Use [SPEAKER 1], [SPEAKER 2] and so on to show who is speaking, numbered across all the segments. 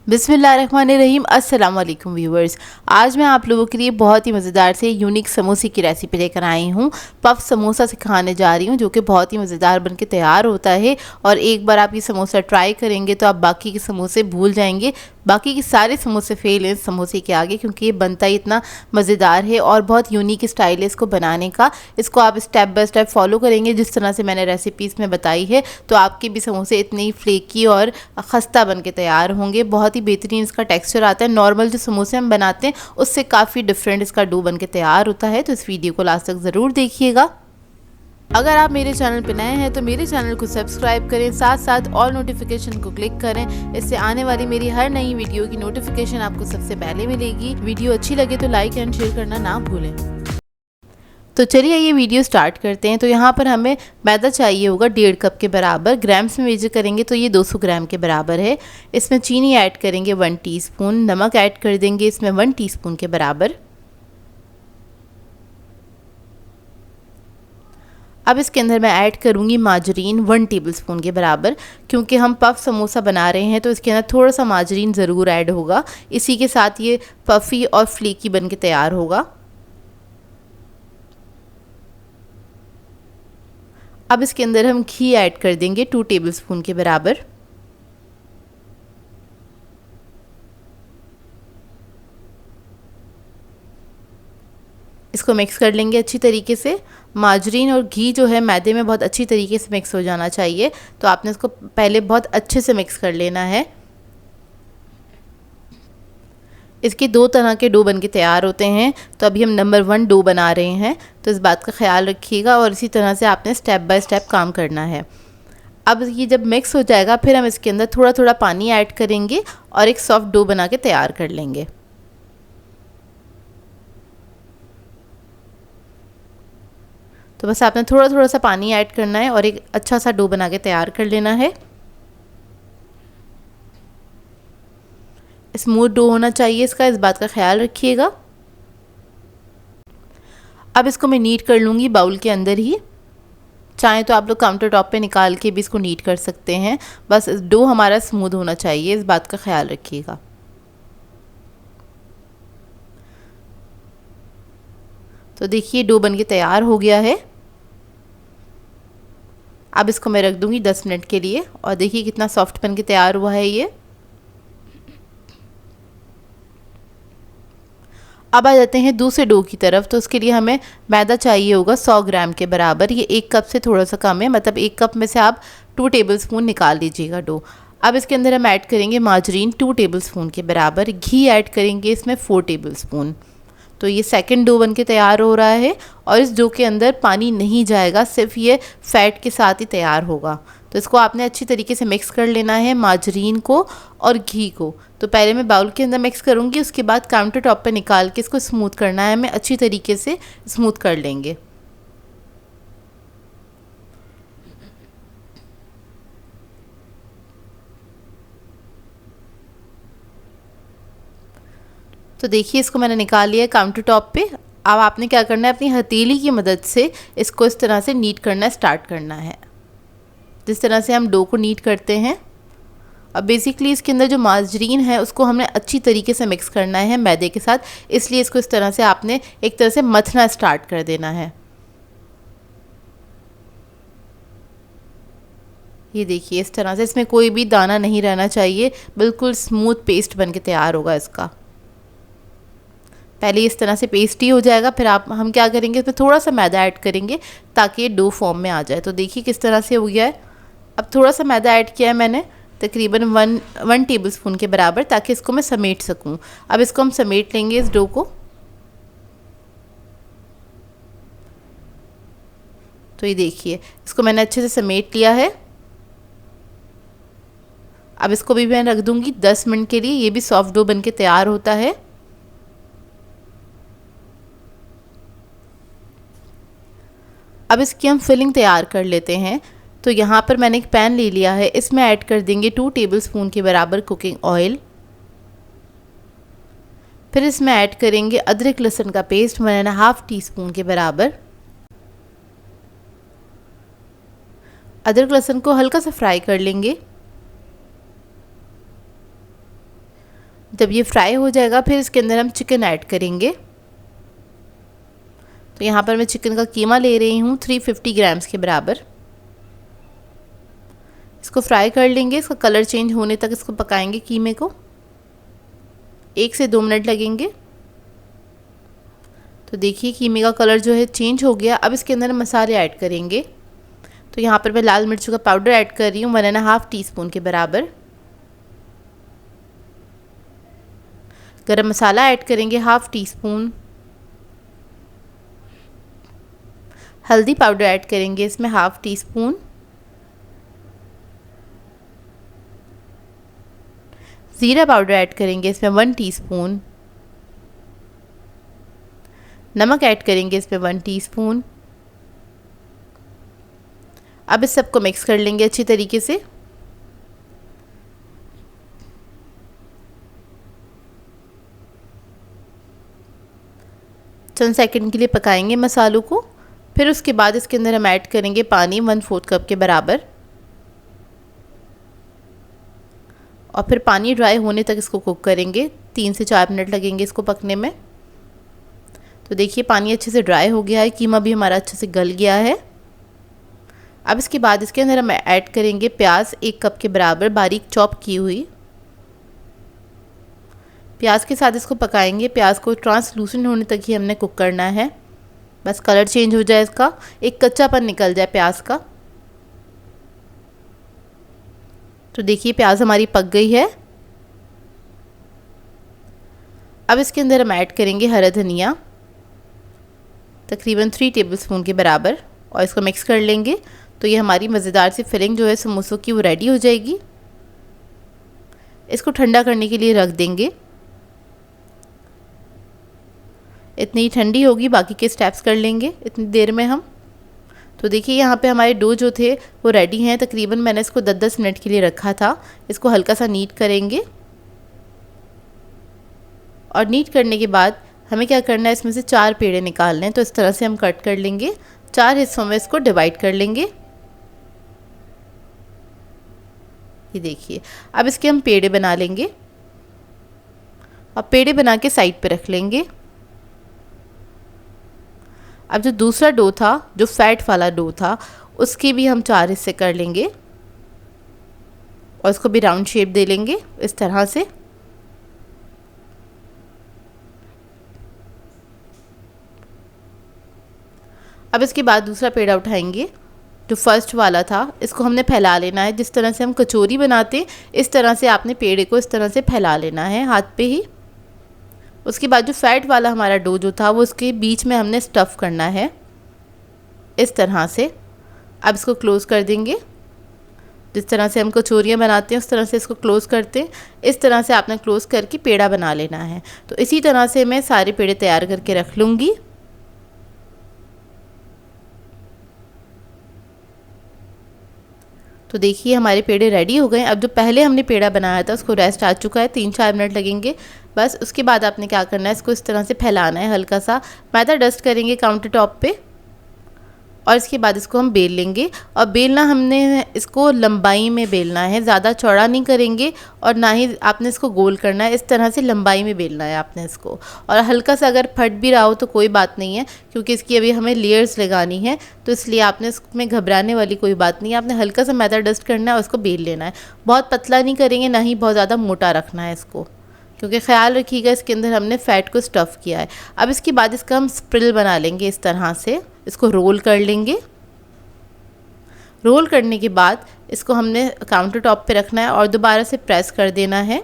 [SPEAKER 1] बिस्मिल्लाहिर्रहमानिर्रहीम। अस्सलाम वालेकुम व्यूवर्स। आज मैं आप लोगों के लिए बहुत ही मज़ेदार से यूनिक समोसे की रेसिपी लेकर आई हूँ। पफ समोसा सिखाने जा रही हूँ जो कि बहुत ही मज़ेदार बनके तैयार होता है। और एक बार आप ये समोसा ट्राई करेंगे तो आप बाकी के समोसे भूल जाएंगे। बाकी के सारे समोसे फेल हैं समोसे के आगे, क्योंकि ये बनता ही इतना मज़ेदार है और बहुत यूनिक स्टाइल है इसको बनाने का। इसको आप स्टेप बाय स्टेप फॉलो करेंगे जिस तरह से मैंने रेसिपीज़ में बताई है, तो आपके भी समोसे इतने ही फ्लेकी और खस्ता बन के तैयार होंगे। बहुत ही बेहतरीन इसका टेक्सचर आता है। नॉर्मल जो समोसे हम बनाते हैं उससे काफ़ी डिफरेंट इसका डो बन के तैयार होता है। तो इस वीडियो को लास्ट तक ज़रूर देखिएगा। अगर आप मेरे चैनल पर नए हैं तो मेरे चैनल को सब्सक्राइब करें, साथ साथ ऑल नोटिफिकेशन को क्लिक करें। इससे आने वाली मेरी हर नई वीडियो की नोटिफिकेशन आपको सबसे पहले मिलेगी। वीडियो अच्छी लगे तो लाइक एंड शेयर करना ना भूलें। तो चलिए ये वीडियो स्टार्ट करते हैं। तो यहाँ पर हमें मैदा चाहिए होगा 1.5 कप के बराबर। ग्राम्स में मेजर करेंगे तो ये 200 ग्राम के बराबर है। इसमें चीनी ऐड करेंगे 1 टीस्पून, नमक ऐड कर देंगे इसमें 1 टीस्पून के बराबर। अब इसके अंदर मैं ऐड करूँगी माजरीन 1 टेबलस्पून के बराबर। क्योंकि हम पफ समोसा बना रहे हैं तो इसके अंदर थोड़ा सा माजरीन ज़रूर ऐड होगा। इसी के साथ ये पफ़ी और फ्लेकी बन के तैयार होगा। अब इसके अंदर हम घी ऐड कर देंगे 2 टेबलस्पून के बराबर। इसको मिक्स कर लेंगे अच्छी तरीके से। माजरीन और घी जो है मैदे में बहुत अच्छी तरीके से मिक्स हो जाना चाहिए, तो आपने इसको पहले बहुत अच्छे से मिक्स कर लेना है। इसके 2 तरह के डो बनके तैयार होते हैं, तो अभी हम नंबर 1 डो बना रहे हैं, तो इस बात का ख्याल रखिएगा और इसी तरह से आपने स्टेप बाय स्टेप काम करना है। अब ये जब मिक्स हो जाएगा फिर हम इसके अंदर थोड़ा थोड़ा पानी ऐड करेंगे और एक सॉफ्ट डो बना के तैयार कर लेंगे। तो बस आपने थोड़ा थोड़ा सा पानी ऐड करना है और एक अच्छा सा डो बना के तैयार कर लेना है। स्मूथ डो होना चाहिए इसका, इस बात का ख्याल रखिएगा। अब इसको मैं नीट कर लूँगी बाउल के अंदर ही। चाहें तो आप लोग काउंटर टॉप पे निकाल के भी इसको नीट कर सकते हैं। बस डो हमारा स्मूथ होना चाहिए, इस बात का ख्याल रखिएगा। तो देखिए डो बन के तैयार हो गया है। अब इसको मैं रख दूँगी 10 मिनट के लिए और देखिए कितना सॉफ्ट बन के तैयार हुआ है ये। अब आ जाते हैं दूसरे डो की तरफ। तो उसके लिए हमें मैदा चाहिए होगा 100 ग्राम के बराबर। ये 1 कप से थोड़ा सा कम है, मतलब 1 कप में से आप 2 टेबलस्पून निकाल लीजिएगा डो। अब इसके अंदर हम ऐड करेंगे माजरीन 2 टेबलस्पून के बराबर। घी ऐड करेंगे इसमें 4 टेबलस्पून। तो ये सेकंड डो बन के तैयार हो रहा है और इस डो के अंदर पानी नहीं जाएगा, सिर्फ ये फैट के साथ ही तैयार होगा। तो इसको आपने अच्छी तरीके से मिक्स कर लेना है माजरीन को और घी को। तो पहले मैं बाउल के अंदर मिक्स करूँगी, उसके बाद काउंटर टॉप पर निकाल के इसको स्मूथ करना है। हमें अच्छी तरीके से स्मूथ कर लेंगे। तो देखिए इसको मैंने निकाल लिया है काउंटर टॉप पे। अब आपने क्या करना है, अपनी हथेली की मदद से इसको इस तरह से नीट करना स्टार्ट करना है, जिस तरह से हम डो को नीट करते हैं। अब बेसिकली इसके अंदर जो माजरीन है उसको हमने अच्छी तरीके से मिक्स करना है मैदे के साथ, इसलिए इसको इस तरह से आपने एक तरह से मथना स्टार्ट कर देना है। ये देखिए इस तरह से, इसमें कोई भी दाना नहीं रहना चाहिए, बिल्कुल स्मूथ पेस्ट बन के तैयार होगा इसका। पहले इस तरह से पेस्ट ही हो जाएगा, फिर हम क्या करेंगे, इसमें थोड़ा सा मैदा ऐड करेंगे ताकि ये डो फॉर्म में आ जाए। तो देखिए किस तरह से हो गया है। अब थोड़ा सा मैदा ऐड किया है मैंने, तकरीबन 1 टेबलस्पून के बराबर, ताकि इसको मैं समेट सकूं। अब इसको हम समेट लेंगे इस डो को। तो ये देखिए इसको मैंने अच्छे से समेट लिया है। अब इसको भी मैं रख दूंगी 10 मिनट के लिए, ये भी सॉफ्ट डो बन के तैयार होता है। अब इसकी हम फिलिंग तैयार कर लेते हैं। तो यहाँ पर मैंने एक पैन ले लिया है, इसमें ऐड कर देंगे 2 टेबलस्पून के बराबर कुकिंग ऑयल। फिर इसमें ऐड करेंगे अदरक लहसुन का पेस्ट 1.5 टीस्पून के बराबर। अदरक लहसुन को हल्का सा फ्राई कर लेंगे। जब ये फ्राई हो जाएगा फिर इसके अंदर हम चिकन ऐड करेंगे। तो यहाँ पर मैं चिकन का कीमा ले रही हूँ 350 ग्राम्स के बराबर। इसको फ्राई कर लेंगे, इसका कलर चेंज होने तक इसको पकाएंगे कीमे को। 1 से 2 मिनट लगेंगे। तो देखिए कीमे का कलर जो है चेंज हो गया। अब इसके अंदर मसाले ऐड करेंगे। तो यहाँ पर मैं लाल मिर्चों का पाउडर ऐड कर रही हूँ 1.5 टीस्पून के बराबर। गरम मसाला ऐड करेंगे 1/2 टीस्पून। हल्दी पाउडर ऐड करेंगे इसमें 1/2 टीस्पून। ज़ीरा पाउडर ऐड करेंगे इसमें 1 टीस्पून। नमक ऐड करेंगे इसमें 1 टीस्पून। अब इस सबको मिक्स कर लेंगे अच्छी तरीके से। चंद सेकंड के लिए पकाएंगे मसालों को। फिर उसके बाद इसके अंदर हम ऐड करेंगे पानी 1/4 कप के बराबर। और फिर पानी ड्राई होने तक इसको कुक करेंगे। 3 से 4 मिनट लगेंगे इसको पकने में। तो देखिए पानी अच्छे से ड्राई हो गया है, कीमा भी हमारा अच्छे से गल गया है। अब इसके बाद इसके अंदर हम ऐड करेंगे प्याज 1 कप के बराबर बारीक चॉप की हुई। प्याज के साथ इसको पकाएंगे। प्याज को ट्रांसलूसेंट होने तक ही हमने कुक करना है। बस कलर चेंज हो जाए इसका, एक कच्चापन निकल जाए प्याज का। तो देखिए प्याज हमारी पक गई है। अब इसके अंदर हम ऐड करेंगे हरा धनिया तकरीबन 3 टेबलस्पून के बराबर और इसको मिक्स कर लेंगे। तो ये हमारी मज़ेदार सी फिलिंग जो है समोसों की वो रेडी हो जाएगी। इसको ठंडा करने के लिए रख देंगे। इतनी ठंडी होगी, बाकी के स्टेप्स कर लेंगे इतनी देर में हम। तो देखिए यहाँ पे हमारे डो जो थे वो रेडी हैं। तकरीबन मैंने इसको 10-10 मिनट के लिए रखा था। इसको हल्का सा नीट करेंगे और नीट करने के बाद हमें क्या करना है, इसमें से 4 पेड़े निकालने हैं। तो इस तरह से हम कट कर लेंगे, 4 हिस्सों में इसको डिवाइड कर लेंगे। ये देखिए अब इसके हम पेड़े बना लेंगे और पेड़े बना के साइड पे रख लेंगे। अब जो दूसरा डो था, जो फैट वाला डो था, उसके भी हम 4 हिस्से कर लेंगे और इसको भी राउंड शेप दे लेंगे इस तरह से। अब इसके बाद दूसरा पेड़ा उठाएंगे, जो फर्स्ट वाला था, इसको हमने फैला लेना है। जिस तरह से हम कचौरी बनाते हैं इस तरह से आपने पेड़े को इस तरह से फैला लेना है हाथ पे ही। उसके बाद जो फैट वाला हमारा डो जो था वो उसके बीच में हमने स्टफ़ करना है इस तरह से। अब इसको क्लोज़ कर देंगे। जिस तरह से हम कचौरियाँ बनाते हैं उस तरह से इसको क्लोज़ करते हैं। इस तरह से आपने क्लोज़ करके पेड़ा बना लेना है। तो इसी तरह से मैं सारे पेड़े तैयार करके रख लूँगी। तो देखिए हमारे पेड़े रेडी हो गए। अब जो पहले हमने पेड़ा बनाया था उसको रेस्ट आ चुका है, 3-4 मिनट लगेंगे बस। उसके बाद आपने क्या करना है, इसको इस तरह से फैलाना है, हल्का सा मैदा डस्ट करेंगे काउंटर टॉप पे और इसके बाद इसको हम बेल लेंगे। और बेलना हमने इसको लंबाई में बेलना है, ज़्यादा चौड़ा नहीं करेंगे और ना ही आपने इसको गोल करना है। इस तरह से लंबाई में बेलना है आपने इसको। और हल्का सा अगर फट भी रहा हो तो कोई बात नहीं है, क्योंकि इसकी अभी हमें लेयर्स लगानी है, तो इसलिए आपने इसमें घबराने वाली कोई बात नहीं है। आपने हल्का सा मैदा डस्ट करना है और उसको बेल लेना है। बहुत पतला नहीं करेंगे, ना ही बहुत ज़्यादा मोटा रखना है इसको, क्योंकि ख्याल रखिएगा इसके अंदर हमने फ़ैट को स्टफ़ किया है। अब इसके बाद इसका हम स्प्रिल बना लेंगे इस तरह से। इसको रोल कर लेंगे। रोल करने के बाद इसको हमने काउंटर टॉप पे रखना है और दोबारा से प्रेस कर देना है।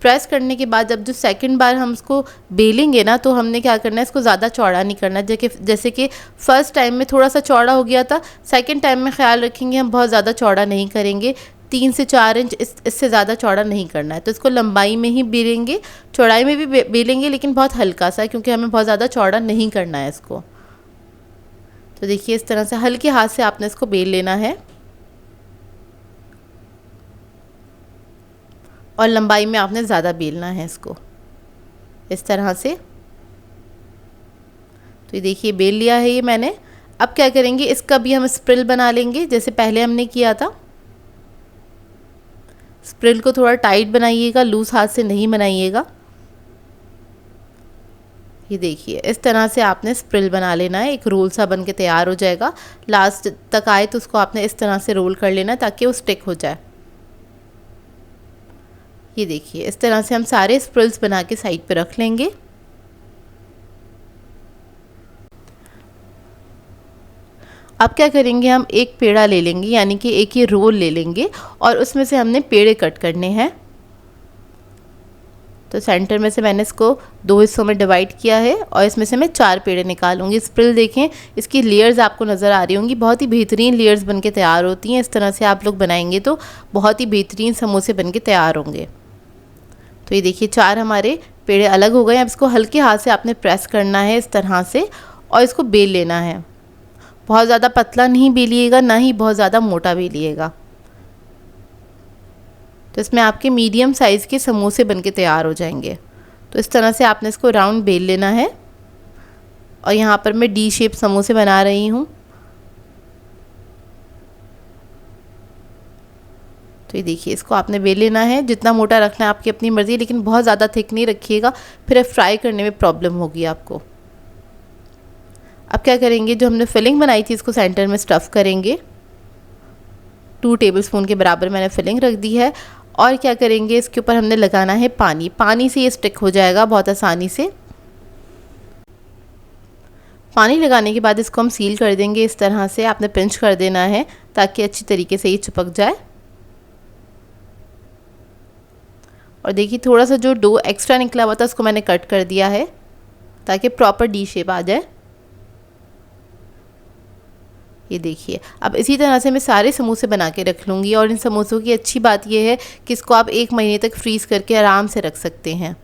[SPEAKER 1] प्रेस करने के बाद जब जो सेकंड बार हम इसको बेलेंगे ना, तो हमने क्या करना है, इसको ज़्यादा चौड़ा नहीं करना। जैसे कि फ़र्स्ट टाइम में थोड़ा सा चौड़ा हो गया था, सेकंड टाइम में ख्याल रखेंगे हम बहुत ज़्यादा चौड़ा नहीं करेंगे। 3 से 4 इंच इससे ज़्यादा चौड़ा नहीं करना है। तो इसको लंबाई में ही बेलेंगे, चौड़ाई में भी बेलेंगे, लेकिन बहुत हल्का सा, क्योंकि हमें बहुत ज़्यादा चौड़ा नहीं करना है इसको। तो देखिए इस तरह से हल्के हाथ से आपने इसको बेल लेना है और लंबाई में आपने ज़्यादा बेलना है इसको इस तरह से। तो ये देखिए बेल लिया है ये मैंने। अब क्या करेंगे, इसका भी हम स्प्रिल बना लेंगे जैसे पहले हमने किया था। स्प्रिल को थोड़ा टाइट बनाइएगा, लूज हाथ से नहीं बनाइएगा। ये देखिए इस तरह से आपने स्प्रिल बना लेना है, एक रोल सा बन के तैयार हो जाएगा। लास्ट तक आए तो उसको आपने इस तरह से रोल कर लेना ताकि वो स्टिक हो जाए। ये देखिए इस तरह से हम सारे स्प्रिल्स बना के साइड पे रख लेंगे। अब क्या करेंगे, हम एक पेड़ा ले लेंगे, यानी कि एक ही रोल ले लेंगे और उसमें से हमने पेड़े कट करने हैं। तो सेंटर में से मैंने इसको 2 हिस्सों में डिवाइड किया है और इसमें से मैं 4 पेड़े निकालूंगी। स्प्रिल देखें, इसकी लेयर्स आपको नज़र आ रही होंगी, बहुत ही बेहतरीन लेयर्स बनके तैयार होती हैं। इस तरह से आप लोग बनाएंगे तो बहुत ही बेहतरीन समोसे बनके तैयार होंगे। तो ये देखिए 4 हमारे पेड़े अलग हो गए। अब इसको हल्के हाथ से आपने प्रेस करना है इस तरह से और इसको बेल लेना है। बहुत ज़्यादा पतला नहीं बेलिएगा, ना ही बहुत ज़्यादा मोटा बेलिएगा। तो इसमें आपके मीडियम साइज़ के समोसे बनके तैयार हो जाएंगे। तो इस तरह से आपने इसको राउंड बेल लेना है और यहाँ पर मैं डी शेप समोसे बना रही हूँ। तो ये देखिए इसको आपने बेल लेना है, जितना मोटा रखना है आपकी अपनी मर्ज़ी, लेकिन बहुत ज़्यादा थिक नहीं रखिएगा, फिर फ्राई करने में प्रॉब्लम होगी आपको। अब क्या करेंगे, जो हमने फिलिंग बनाई थी इसको सेंटर में स्टफ़ करेंगे। 2 टेबलस्पून के बराबर मैंने फिलिंग रख दी है। और क्या करेंगे, इसके ऊपर हमने लगाना है पानी। पानी से ये स्टिक हो जाएगा बहुत आसानी से। पानी लगाने के बाद इसको हम सील कर देंगे। इस तरह से आपने पिंच कर देना है ताकि अच्छी तरीके से ये चिपक जाए। और देखिए थोड़ा सा जो डो एक्स्ट्रा निकला हुआ था उसको मैंने कट कर दिया है ताकि प्रॉपर डी शेप आ जाए। ये देखिए अब इसी तरह से मैं सारे समोसे बना के रख लूँगी। और इन समोसों की अच्छी बात यह है कि इसको आप 1 महीने तक फ्रीज़ करके आराम से रख सकते हैं।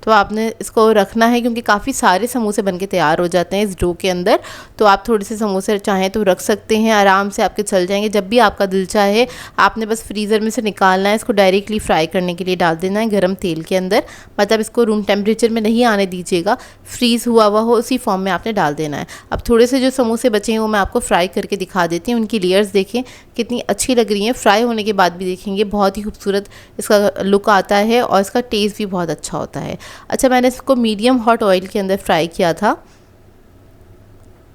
[SPEAKER 1] तो आपने इसको रखना है क्योंकि काफ़ी सारे समोसे बनके तैयार हो जाते हैं इस डो के अंदर। तो आप थोड़े से समोसे चाहें तो रख सकते हैं, आराम से आपके चल जाएंगे। जब भी आपका दिल चाहे आपने बस फ्रीज़र में से निकालना है, इसको डायरेक्टली फ्राई करने के लिए डाल देना है गर्म तेल के अंदर। मतलब इसको रूम टेम्परेचर में नहीं आने दीजिएगा, फ्रीज़ हुआ हुआ हो उसी फॉर्म में आपने डाल देना है। अब थोड़े से जो समोसे बचे हैं वो मैं आपको फ्राई करके दिखा देती हूँ। उनकी लेयर्स देखें कितनी अच्छी लग रही हैं। फ्राई होने के बाद भी देखेंगे बहुत ही खूबसूरत इसका लुक आता है और इसका टेस्ट भी बहुत अच्छा होता है। अच्छा, मैंने इसको मीडियम हॉट ऑयल के अंदर फ्राई किया था।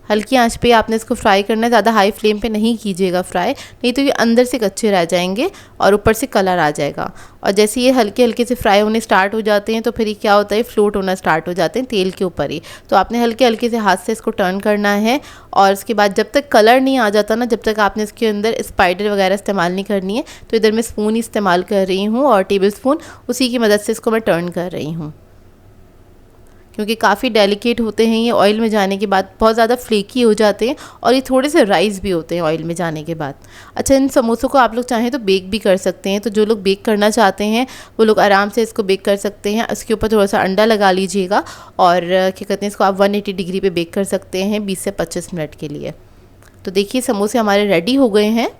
[SPEAKER 1] हल्की आंच पे आपने इसको फ्राई करना है, ज़्यादा हाई फ्लेम पे नहीं कीजिएगा फ्राई, नहीं तो ये अंदर से कच्चे रह जाएंगे और ऊपर से कलर आ जाएगा। और जैसे ये हल्के हल्के से फ्राई होने स्टार्ट हो जाते हैं तो फिर ये क्या होता है, फ्लोट होना स्टार्ट हो जाते हैं तेल के ऊपर ही। तो आपने हल्के हल्के से हाथ से इसको टर्न करना है और उसके बाद जब तक कलर नहीं आ जाता ना, जब तक आपने इसके अंदर स्पाइडर वगैरह इस्तेमाल नहीं करनी है। तो इधर मैं स्पून ही इस्तेमाल कर रही हूँ और टेबल स्पून, उसी की मदद से इसको मैं टर्न कर रही हूँ क्योंकि काफ़ी डेलिकेट होते हैं ये। ऑयल में जाने के बाद बहुत ज़्यादा फ्लेकी हो जाते हैं और ये थोड़े से राइस भी होते हैं ऑयल में जाने के बाद। अच्छा, इन समोसों को आप लोग चाहें तो बेक भी कर सकते हैं। तो जो लोग बेक करना चाहते हैं वो लोग आराम से इसको बेक कर सकते हैं। इसके ऊपर थोड़ा सा अंडा लगा लीजिएगा और क्या कहते हैं, इसको आप 180 डिग्री पे बेक कर सकते हैं 20 से 25 मिनट के लिए। तो देखिए समोसे हमारे रेडी हो गए हैं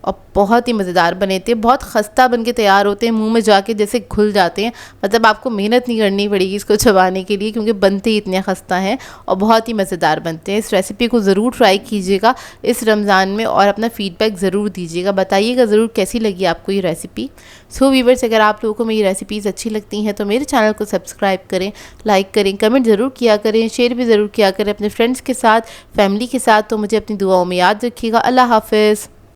[SPEAKER 1] और बहुत ही मज़ेदार बने थे। बहुत खस्ता बन के तैयार होते हैं, मुंह में जाके जैसे घुल जाते हैं। मतलब आपको मेहनत नहीं करनी पड़ेगी इसको चबाने के लिए क्योंकि बनते ही इतने खस्ता हैं और बहुत ही मज़ेदार बनते हैं। इस रेसिपी को ज़रूर ट्राई कीजिएगा इस रमज़ान में और अपना फ़ीडबैक ज़रूर दीजिएगा, बताइएगा ज़रूर कैसी लगी आपको ये रेसिपी। सो व्यूअर्स, अगर आप लोगों को मेरी रेसिपीज़ अच्छी लगती हैं तो मेरे चैनल को सब्सक्राइब करें, लाइक करें, कमेंट ज़रूर किया करें, शेयर भी ज़रूर किया करें अपने फ्रेंड्स के साथ, फैमिली के साथ। तो मुझे अपनी दुआओं में याद रखिएगा। अल्लाह हाफ़िज़।